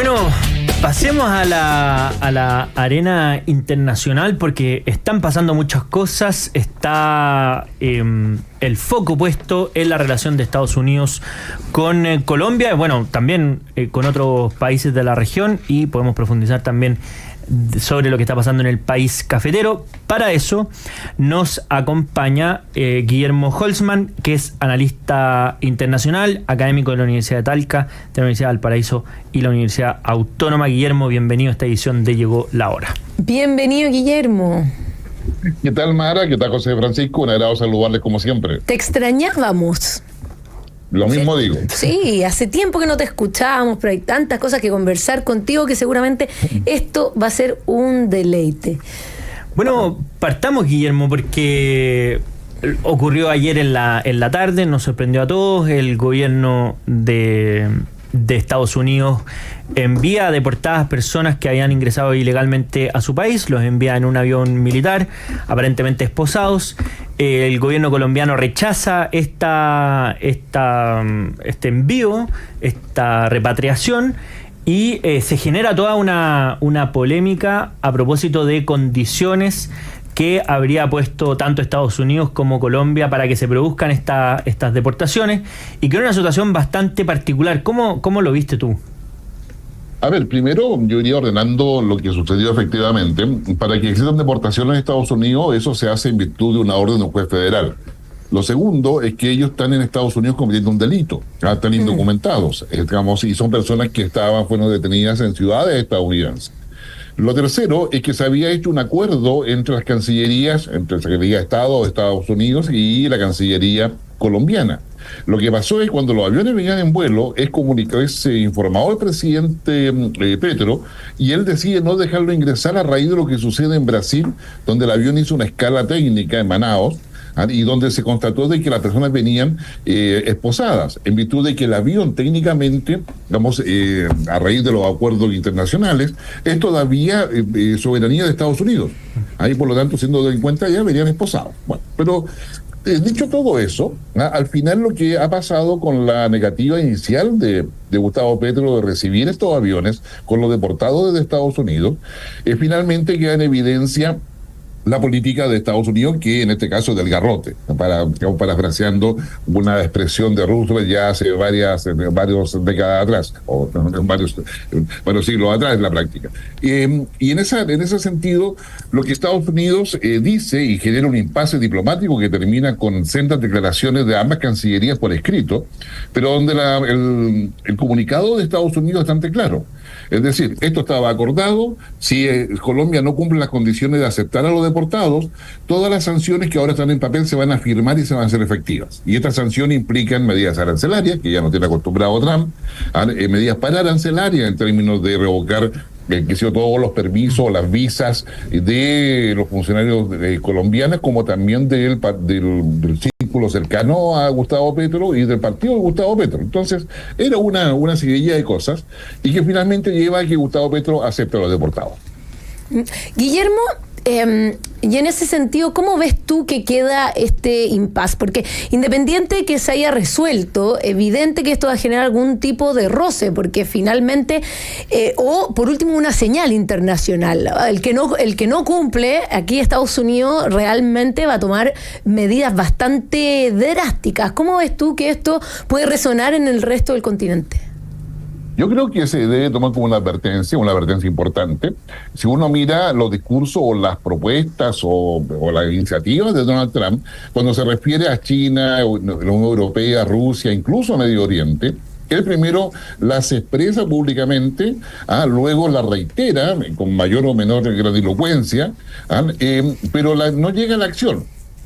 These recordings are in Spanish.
Bueno, pasemos a la arena internacional porque están pasando muchas cosas. Está el foco puesto en la relación de Estados Unidos con Colombia, bueno, también con otros países de la región, y podemos profundizar también sobre lo que está pasando en el país cafetero. Para eso nos acompaña Guillermo Holzman, que es analista internacional, académico de la Universidad de Talca, de la Universidad de Valparaíso y la Universidad Autónoma. Guillermo, bienvenido a esta edición de Llegó la Hora. Bienvenido, Guillermo. ¿Qué tal, Mara? ¿Qué tal, José Francisco? Un agrado saludarles como siempre. Te extrañábamos. Lo mismo digo. Sí, hace tiempo que no te escuchábamos, pero hay tantas cosas que conversar contigo que seguramente esto va a ser un deleite. Bueno, partamos, Guillermo, porque ocurrió ayer en la tarde, nos sorprendió a todos. El gobierno de Estados Unidos envía a deportadas personas que habían ingresado ilegalmente a su país, los envía en un avión militar, aparentemente esposados. El gobierno colombiano rechaza este envío, esta repatriación, y se genera toda una polémica a propósito de condiciones que habría puesto tanto Estados Unidos como Colombia para que se produzcan estas deportaciones, y que era una situación bastante particular. ¿Cómo lo viste tú? A ver, primero yo iría ordenando lo que sucedió efectivamente. Para que existan deportaciones en Estados Unidos, eso se hace en virtud de una orden de un juez federal. Lo segundo es que ellos están en Estados Unidos cometiendo un delito, están indocumentados, digamos, y son personas que fueron detenidas en ciudades estadounidenses. Lo tercero es que se había hecho un acuerdo entre las cancillerías, entre la Secretaría de Estado de Estados Unidos y la Cancillería colombiana. Lo que pasó es cuando los aviones venían en vuelo, es informado el presidente Petro, y él decide no dejarlo ingresar a raíz de lo que sucede en Brasil, donde el avión hizo una escala técnica en Manaos, y donde se constató de que las personas venían esposadas, en virtud de que el avión técnicamente, digamos, a raíz de los acuerdos internacionales, es todavía soberanía de Estados Unidos. Ahí, por lo tanto, siendo en cuenta, ya venían esposados. Bueno, pero dicho todo eso, al final lo que ha pasado con la negativa inicial de Gustavo Petro de recibir estos aviones con los deportados desde Estados Unidos, finalmente queda en evidencia la política de Estados Unidos, que en este caso es del garrote, parafraseando una expresión de Roosevelt ya hace varias décadas atrás, o varios siglos atrás en la práctica. Y en ese sentido, lo que Estados Unidos dice y genera un impasse diplomático que termina con sendas declaraciones de ambas cancillerías por escrito, pero donde el comunicado de Estados Unidos es bastante claro. Es decir, esto estaba acordado, si Colombia no cumple las condiciones de aceptar a los deportados, todas las sanciones que ahora están en papel se van a firmar y se van a hacer efectivas. Y estas sanciones implican medidas arancelarias, que ya no tiene acostumbrado Trump, medidas pararancelarias en términos de revocar todos los permisos, las visas de los funcionarios colombianos, como también del círculo cercano a Gustavo Petro y del partido de Gustavo Petro. Entonces, era una seguidilla de cosas, y que finalmente lleva a que Gustavo Petro acepte a los deportados. Guillermo, y en ese sentido, ¿cómo ves tú que queda este impasse? Porque independiente que se haya resuelto, evidente que esto va a generar algún tipo de roce, porque finalmente, o por último una señal internacional, el que no cumple, aquí Estados Unidos realmente va a tomar medidas bastante drásticas. ¿Cómo ves tú que esto puede resonar en el resto del continente? Yo creo que se debe tomar como una advertencia importante. Si uno mira los discursos o las propuestas o las iniciativas de Donald Trump, cuando se refiere a China, la Unión Europea, Rusia, incluso a Medio Oriente, él primero las expresa públicamente, luego las reitera con mayor o menor grandilocuencia, pero no llega a la acción.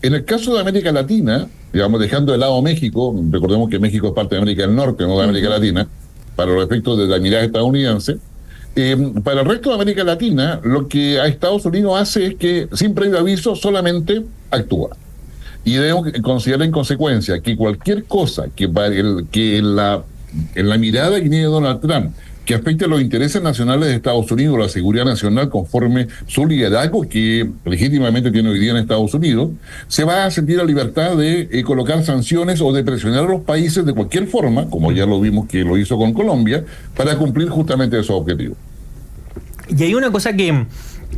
En el caso de América Latina, digamos, dejando de lado México, recordemos que México es parte de América del Norte, no de América Latina, para los efectos de la mirada estadounidense, para el resto de América Latina, lo que a Estados Unidos hace es que, sin previo aviso, solamente actúa. Y debemos considerar en consecuencia que cualquier cosa que en la mirada que tiene Donald Trump, que afecte a los intereses nacionales de Estados Unidos, la seguridad nacional, conforme su liderazgo que legítimamente tiene hoy día en Estados Unidos, se va a sentir la libertad de colocar sanciones o de presionar a los países de cualquier forma, como ya lo vimos que lo hizo con Colombia, para cumplir justamente esos objetivos. Y hay una cosa que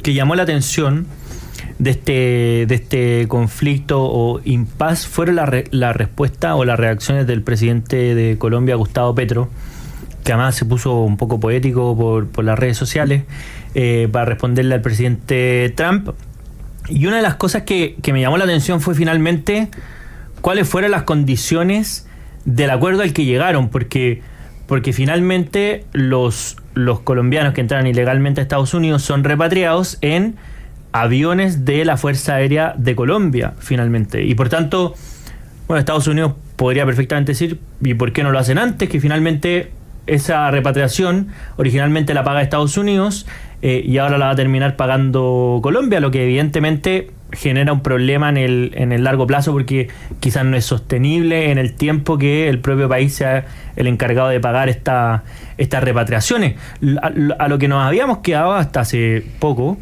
llamó la atención de este conflicto o impasse, fueron la respuesta o las reacciones del presidente de Colombia, Gustavo Petro, que además se puso un poco poético por las redes sociales, para responderle al presidente Trump. Y una de las cosas que me llamó la atención fue finalmente cuáles fueron las condiciones del acuerdo al que llegaron, porque finalmente los colombianos que entraron ilegalmente a Estados Unidos son repatriados en aviones de la Fuerza Aérea de Colombia, finalmente. Y por tanto, bueno, Estados Unidos podría perfectamente decir, ¿y por qué no lo hacen antes? Que finalmente esa repatriación originalmente la paga Estados Unidos y ahora la va a terminar pagando Colombia, lo que evidentemente genera un problema en el largo plazo, porque quizás no es sostenible en el tiempo que el propio país sea el encargado de pagar estas repatriaciones. A lo que nos habíamos quedado hasta hace poco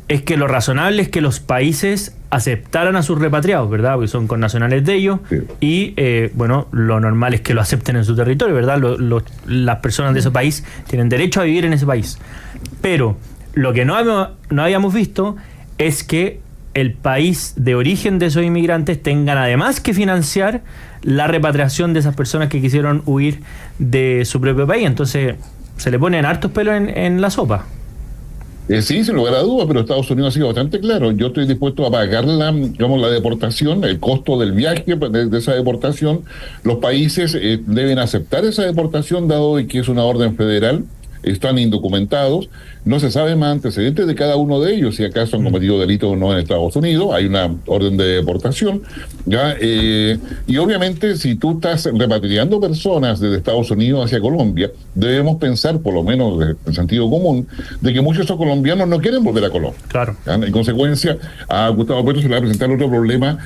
es que lo razonable es que los países aceptaran a sus repatriados, ¿verdad? Porque son connacionales de ellos, sí. Y bueno, lo normal es que lo acepten en su territorio, ¿verdad? Las personas de ese país tienen derecho a vivir en ese país. Pero lo que no habíamos visto es que el país de origen de esos inmigrantes tengan además que financiar la repatriación de esas personas que quisieron huir de su propio país. Entonces se le ponen hartos pelos en la sopa. Sí, sin lugar a dudas, pero Estados Unidos ha sido bastante claro. Yo estoy dispuesto a pagar la deportación, el costo del viaje de esa deportación. Los países deben aceptar esa deportación, dado que es una orden federal. Están indocumentados, no se sabe más antecedentes de cada uno de ellos, si acaso han cometido delitos o no en Estados Unidos. Hay una orden de deportación, ¿ya? Y obviamente si tú estás repatriando personas desde Estados Unidos hacia Colombia, debemos pensar, por lo menos en sentido común, de que muchos de esos colombianos no quieren volver a Colombia. Claro. ¿Ya? En consecuencia, a Gustavo Petro se le va a presentar otro problema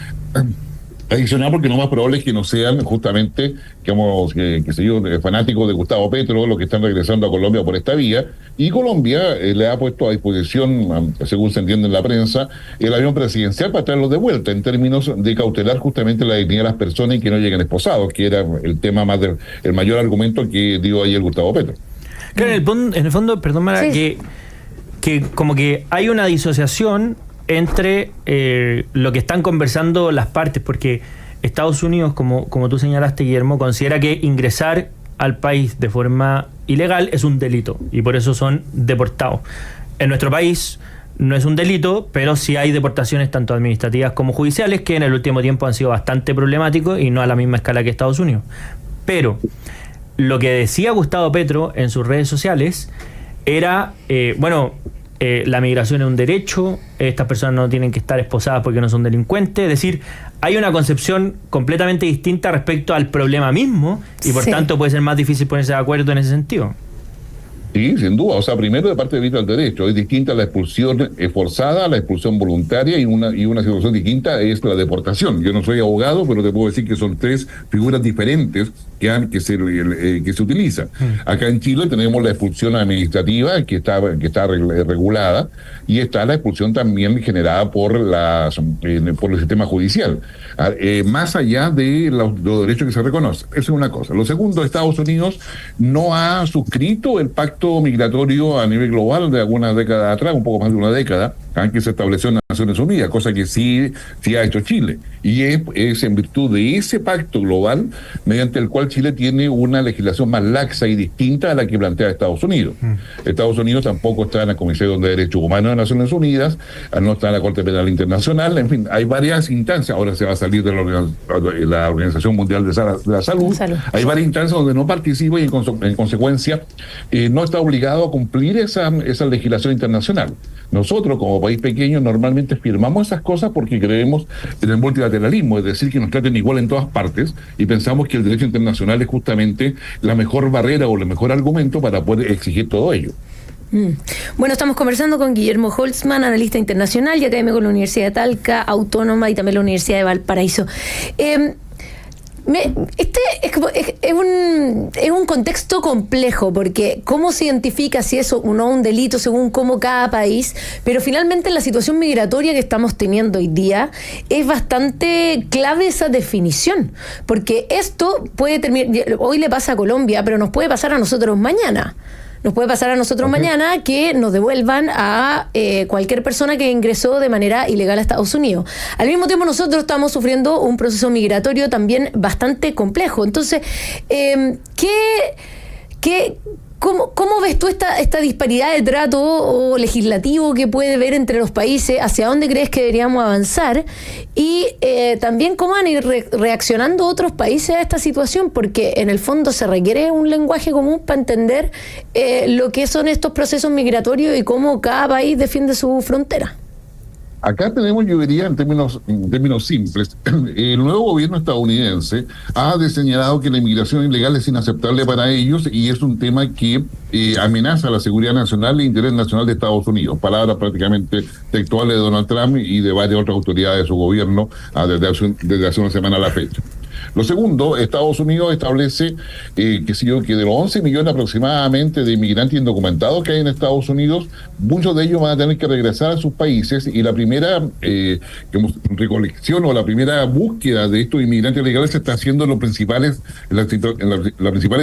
adicional, porque lo más probable es que no sean justamente, digamos, que sé yo, fanáticos de Gustavo Petro los que están regresando a Colombia por esta vía, y Colombia le ha puesto a disposición, según se entiende en la prensa, el avión presidencial para traerlos de vuelta, en términos de cautelar justamente la dignidad de las personas y que no lleguen esposados, que era el tema más el mayor argumento que dio ayer Gustavo Petro. Claro, en el fondo, perdón, Mara, sí, que como que hay una disociación entre lo que están conversando las partes, porque Estados Unidos, como tú señalaste, Guillermo, considera que ingresar al país de forma ilegal es un delito y por eso son deportados. En nuestro país no es un delito, pero sí hay deportaciones tanto administrativas como judiciales que en el último tiempo han sido bastante problemáticos y no a la misma escala que Estados Unidos. Pero lo que decía Gustavo Petro en sus redes sociales era, la migración es un derecho, estas personas no tienen que estar esposadas porque no son delincuentes, es decir, hay una concepción completamente distinta respecto al problema mismo y por tanto puede ser más difícil ponerse de acuerdo en ese sentido. Sí, sin duda. O sea, primero de parte de vista del derecho, es distinta la expulsión forzada, la expulsión voluntaria y una situación distinta es la deportación. Yo no soy abogado, pero te puedo decir que son tres figuras diferentes que se utilizan. Acá en Chile tenemos la expulsión administrativa que está regulada y está la expulsión también generada por el sistema judicial. Más allá de los derechos que se reconocen. Eso es una cosa. Lo segundo, Estados Unidos no ha suscrito el pacto migratorio a nivel global de algunas décadas atrás, un poco más de una década, que se estableció en Naciones Unidas, cosa que sí ha hecho Chile. Y es en virtud de ese pacto global mediante el cual Chile tiene una legislación más laxa y distinta a la que plantea Estados Unidos. Estados Unidos tampoco está en la Comisión de Derechos Humanos de Naciones Unidas, no está en la Corte Penal Internacional, en fin, hay varias instancias. Ahora se va a salir de la Organización Mundial de la Salud. Hay varias instancias donde no participa y en consecuencia no está obligado a cumplir esa legislación internacional. Nosotros, como país pequeño, normalmente firmamos esas cosas porque creemos en el multilateralismo, es decir, que nos traten igual en todas partes, y pensamos que el derecho internacional es justamente la mejor barrera o el mejor argumento para poder exigir todo ello. Bueno, estamos conversando con Guillermo Holtzman, analista internacional y académico de la Universidad de Talca, Autónoma y también la Universidad de Valparaíso. Este es un contexto complejo, porque cómo se identifica si es o no un delito según cómo cada país, pero finalmente la situación migratoria que estamos teniendo hoy día es bastante clave esa definición, porque esto puede terminar, hoy le pasa a Colombia, pero nos puede pasar a nosotros mañana. Nos puede pasar a nosotros mañana que nos devuelvan a cualquier persona que ingresó de manera ilegal a Estados Unidos. Al mismo tiempo, nosotros estamos sufriendo un proceso migratorio también bastante complejo. Entonces, ¿cómo ves tú esta disparidad de trato o legislativo que puede haber entre los países? ¿Hacia dónde crees que deberíamos avanzar? Y también cómo van a ir reaccionando otros países a esta situación, porque en el fondo se requiere un lenguaje común para entender lo que son estos procesos migratorios y cómo cada país defiende su frontera. Acá tenemos, yo diría, en términos simples, el nuevo gobierno estadounidense ha señalado que la inmigración ilegal es inaceptable para ellos y es un tema que amenaza la seguridad nacional e interés nacional de Estados Unidos. Palabras prácticamente textuales de Donald Trump y de varias otras autoridades de su gobierno desde hace una semana a la fecha. Lo segundo, Estados Unidos establece que de los 11 millones aproximadamente de inmigrantes indocumentados que hay en Estados Unidos, muchos de ellos van a tener que regresar a sus países, y la primera recolección o la primera búsqueda de estos inmigrantes legales se está haciendo en las principales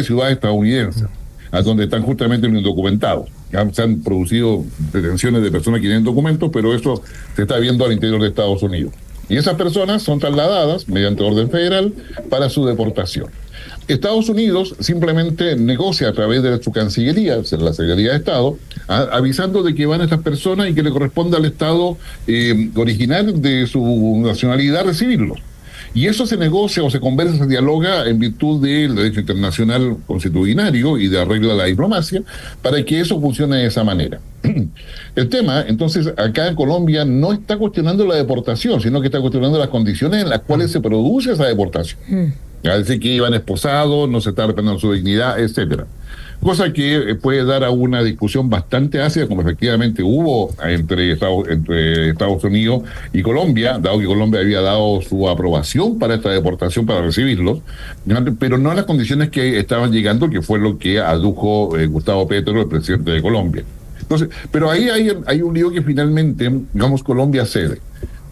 ciudades estadounidenses, a donde están justamente los indocumentados. Ya se han producido detenciones de personas que tienen documentos, pero eso se está viendo al interior de Estados Unidos. Y esas personas son trasladadas mediante orden federal para su deportación. Estados Unidos simplemente negocia a través de su Cancillería, la Secretaría de Estado, avisando de que van estas personas y que le corresponde al Estado original de su nacionalidad recibirlos. Y eso se negocia o se conversa, se dialoga en virtud del derecho internacional consuetudinario y de arreglo de la diplomacia para que eso funcione de esa manera. El tema, entonces, acá en Colombia no está cuestionando la deportación, sino que está cuestionando las condiciones en las cuales se produce esa deportación. Es decir, que iban esposados, no se está respetando su dignidad, etcétera. Cosa que puede dar a una discusión bastante ácida, como efectivamente hubo entre Estados Unidos y Colombia, dado que Colombia había dado su aprobación para esta deportación, para recibirlos, pero no en las condiciones que estaban llegando, que fue lo que adujo Gustavo Petro, el presidente de Colombia. Entonces, pero ahí hay un lío que finalmente, digamos, Colombia cede.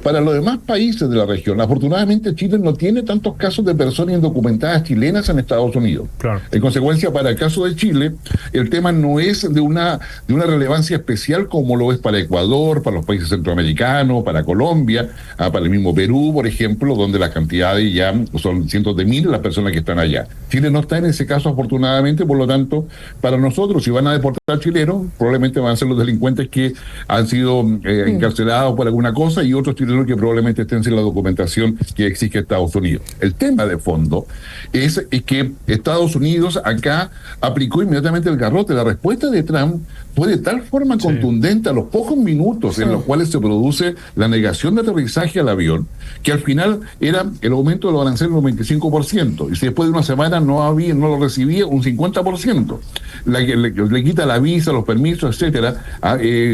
Para los demás países de la región, afortunadamente Chile no tiene tantos casos de personas indocumentadas chilenas en Estados Unidos. Claro. En consecuencia, para el caso de Chile, el tema no es de una relevancia especial como lo es para Ecuador, para los países centroamericanos, para Colombia, para el mismo Perú, por ejemplo, donde las cantidades ya son cientos de miles las personas que están allá. Chile no está en ese caso, afortunadamente, por lo tanto, para nosotros, si van a deportar chilenos, probablemente van a ser los delincuentes que han sido encarcelados por alguna cosa, y otros chilenos que probablemente estén sin la documentación que exige Estados Unidos. El tema de fondo es que Estados Unidos acá aplicó inmediatamente el garrote. La respuesta de Trump fue de tal forma contundente a los pocos minutos en los cuales se produce la negación de aterrizaje al avión, que al final era el aumento de los aranceles un 25%, y si después de una semana no lo recibía, un 50%. Le quita la visa, los permisos, etcétera,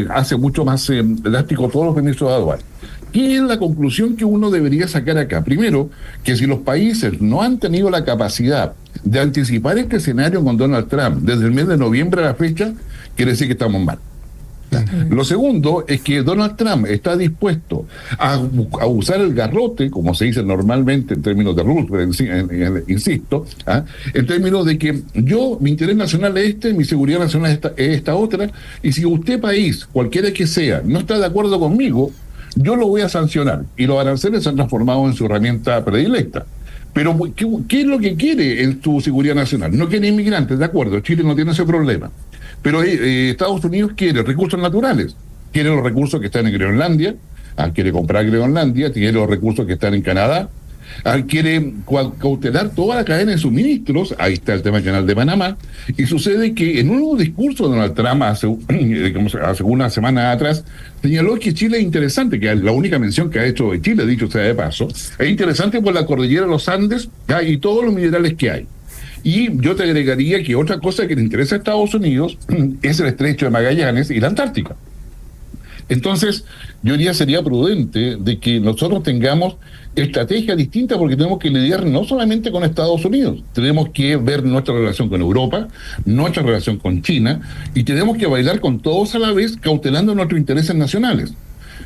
hace mucho más elástico todos los permisos de aduana. ¿Qué es la conclusión que uno debería sacar acá? Primero, que si los países no han tenido la capacidad de anticipar este escenario con Donald Trump desde el mes de noviembre a la fecha, quiere decir que estamos mal. Lo segundo es que Donald Trump está dispuesto a usar el garrote, como se dice normalmente en términos de Roosevelt, insisto, en términos de que mi interés nacional es mi seguridad nacional es esta otra, y si usted país, cualquiera que sea, no está de acuerdo conmigo, yo lo voy a sancionar. Y los aranceles se han transformado en su herramienta predilecta. Pero, ¿qué es lo que quiere en su seguridad nacional? No quiere inmigrantes, de acuerdo, Chile no tiene ese problema. Pero Estados Unidos quiere recursos naturales, quiere los recursos que están en Groenlandia, quiere comprar Groenlandia, quiere los recursos que están en Canadá, quiere cautelar toda la cadena de suministros. Ahí está el tema del canal de Panamá, y sucede que en un nuevo discurso de Donald Trump hace una semana atrás señaló que Chile es interesante, que la única mención que ha hecho de Chile, dicho sea de paso, es interesante por la cordillera de los Andes y todos los minerales que hay. Y yo te agregaría que otra cosa que le interesa a Estados Unidos es el estrecho de Magallanes y la Antártica. Entonces, yo diría sería prudente de que nosotros tengamos estrategias distintas, porque tenemos que lidiar no solamente con Estados Unidos, tenemos que ver nuestra relación con Europa, nuestra relación con China, y tenemos que bailar con todos a la vez, cautelando nuestros intereses nacionales.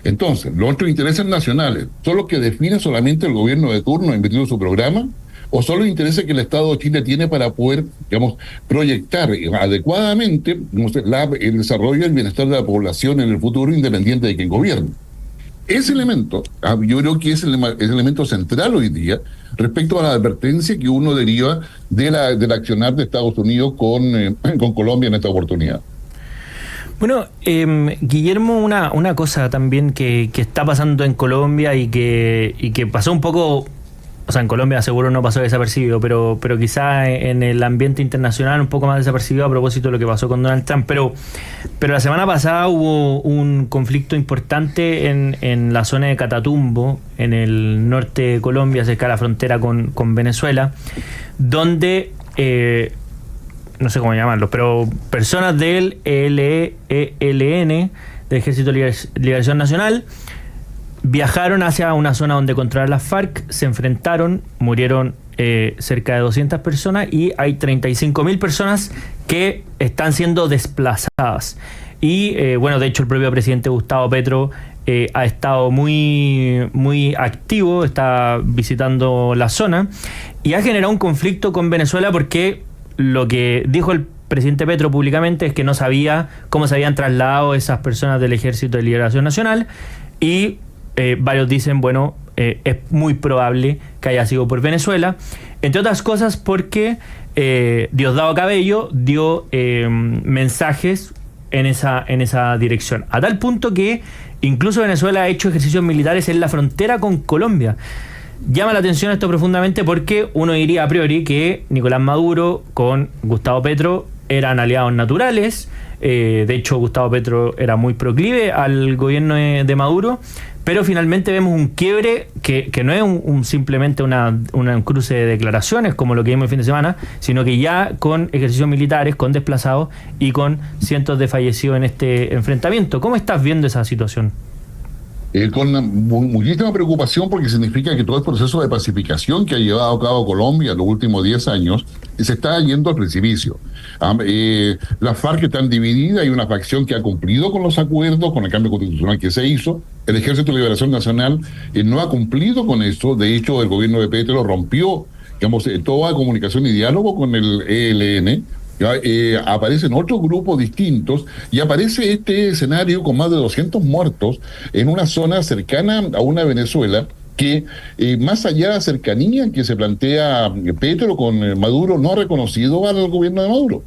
Entonces, nuestros intereses nacionales son los que define solamente el gobierno de turno invirtiendo su programa, o son los intereses que el Estado de Chile tiene para poder, digamos, proyectar adecuadamente el desarrollo y el bienestar de la población en el futuro, independiente de quién gobierne. Ese elemento, yo creo que es el elemento central hoy día respecto a la advertencia que uno deriva del accionar de Estados Unidos con Colombia en esta oportunidad. Bueno, Guillermo, una cosa también que está pasando en Colombia y que pasó un poco, o sea, en Colombia seguro no pasó desapercibido, pero quizá en el ambiente internacional un poco más desapercibido a propósito de lo que pasó con Donald Trump. Pero la semana pasada hubo un conflicto importante en la zona de Catatumbo, en el norte de Colombia, cerca de la frontera con Venezuela, donde no sé cómo llamarlo, pero personas del ELN, del Ejército de Liberación Nacional, viajaron hacia una zona donde controlaban las FARC, se enfrentaron, murieron cerca de 200 personas y hay 35.000 personas que están siendo desplazadas. Y bueno, de hecho el propio presidente Gustavo Petro ha estado muy activo, está visitando la zona y ha generado un conflicto con Venezuela porque lo que dijo el presidente Petro públicamente es que no sabía cómo se habían trasladado esas personas del Ejército de Liberación Nacional y varios dicen, bueno, es muy probable que haya sido por Venezuela, entre otras cosas porque Diosdado Cabello dio mensajes en esa dirección, a tal punto que incluso Venezuela ha hecho ejercicios militares en la frontera con Colombia. Llama la atención esto profundamente porque uno diría a priori que Nicolás Maduro con Gustavo Petro eran aliados naturales. De hecho, Gustavo Petro era muy proclive al gobierno de Maduro, pero finalmente vemos un quiebre que no es simplemente un cruce de declaraciones como lo que vimos el fin de semana, sino que ya con ejercicios militares, con desplazados y con cientos de fallecidos en este enfrentamiento. ¿Cómo estás viendo esa situación? Con muchísima preocupación, porque significa que todo el proceso de pacificación que ha llevado a cabo Colombia en los últimos 10 años se está yendo al precipicio. Las FARC están divididas, hay una facción que ha cumplido con los acuerdos, con el cambio constitucional que se hizo. El Ejército de Liberación Nacional no ha cumplido con eso. De hecho, el gobierno de Petro rompió, digamos, toda comunicación y diálogo con el ELN. Aparecen otros grupos distintos y aparece este escenario con más de 200 muertos en una zona cercana a una Venezuela que más allá de la cercanía que se plantea Petro con Maduro, no ha reconocido al gobierno de Maduro.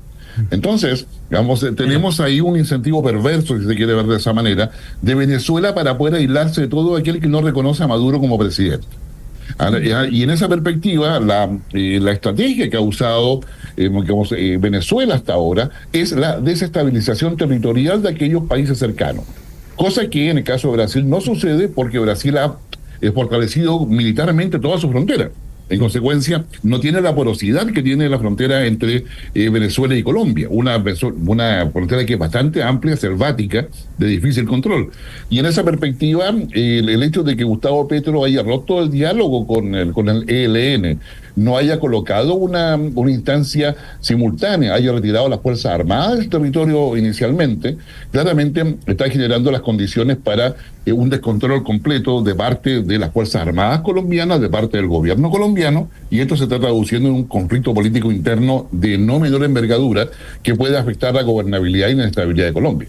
Entonces, digamos, tenemos ahí un incentivo perverso, si se quiere ver de esa manera, de Venezuela para poder aislarse de todo aquel que no reconoce a Maduro como presidente. Y en esa perspectiva, la estrategia que ha usado Venezuela hasta ahora es la desestabilización territorial de aquellos países cercanos. Cosa que en el caso de Brasil no sucede porque Brasil ha fortalecido militarmente toda su frontera. En consecuencia, no tiene la porosidad que tiene la frontera entre Venezuela y Colombia, una frontera que es bastante amplia, selvática, de difícil control. Y en esa perspectiva, el hecho de que Gustavo Petro haya roto el diálogo con el ELN, no haya colocado una instancia simultánea, haya retirado las Fuerzas Armadas del territorio inicialmente, claramente está generando las condiciones para un descontrol completo de parte de las Fuerzas Armadas colombianas, de parte del gobierno colombiano, y esto se está traduciendo en un conflicto político interno de no menor envergadura que puede afectar la gobernabilidad y la estabilidad de Colombia.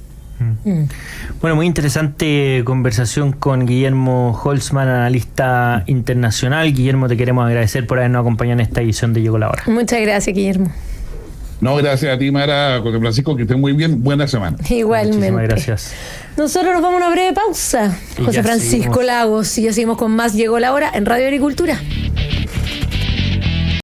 Bueno, muy interesante conversación con Guillermo Holzman, analista internacional. Guillermo, te queremos agradecer por habernos acompañado en esta edición de Llegó la Hora. Muchas gracias, Guillermo. No, gracias a ti, Mara, José Francisco, que estén muy bien. Buena semana. Igualmente. Muchísimas gracias. Nosotros nos vamos a una breve pausa. José Francisco Lagos, y ya seguimos con más Llegó la Hora en Radio Agricultura.